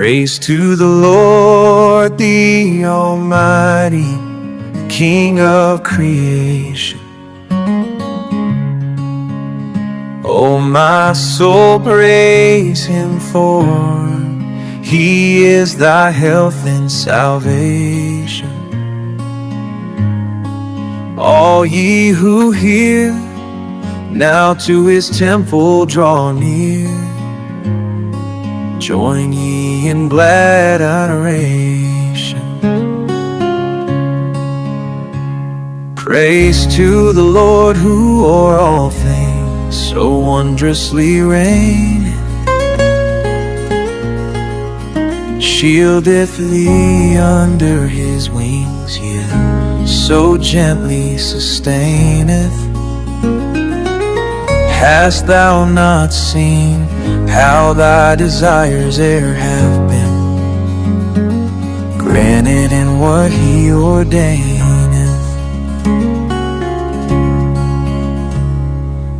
Praise to the Lord, the Almighty, King of creation. Oh, my soul, praise Him, for He is thy health and salvation. All ye who hear, now to His temple draw near. Join ye in glad adoration. Praise to the Lord, who o'er all things so wondrously reigneth. Shieldeth thee under His wings, yet so gently sustaineth. Hast thou not seen how thy desires e'er have been granted in what He ordaineth?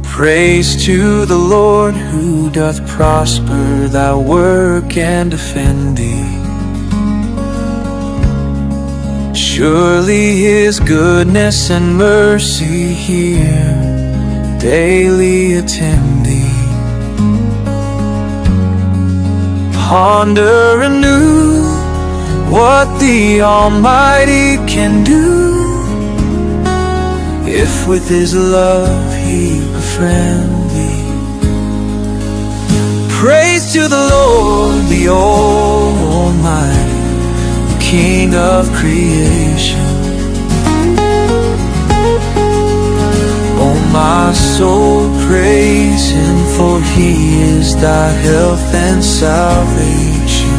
Praise to the Lord, who doth prosper thy work and defend thee. Surely His goodness and mercy here daily attend thee. Ponder anew what the Almighty can do, if with His love He befriend thee. Praise to the Lord, the Almighty, King of creation. Oh, my soul, praise Him, for He is thy health and salvation.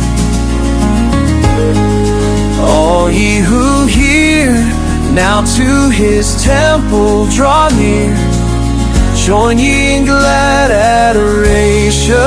All ye who hear, now to His temple draw near. Join ye in glad adoration.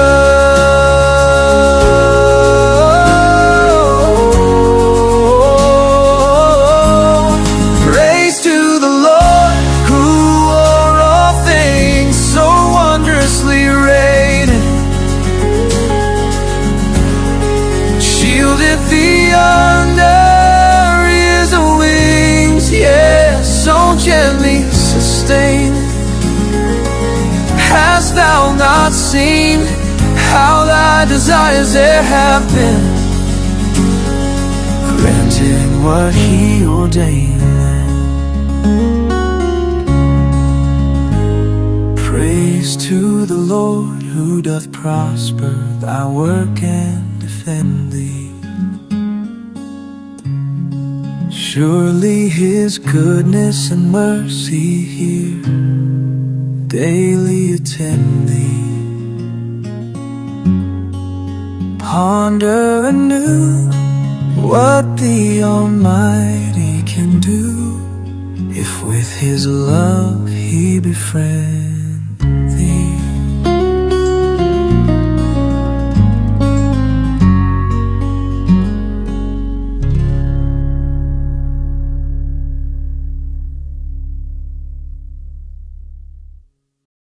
Shieldeth thee under His wings, yes, so gently sustained. Hast thou not seen how thy desires e'er have been granted what He ordained? Praise to the Lord, who doth prosper thy work and defend thee. Surely His goodness and mercy here daily attend thee. Ponder anew what the Almighty can do, if with His love He befriends.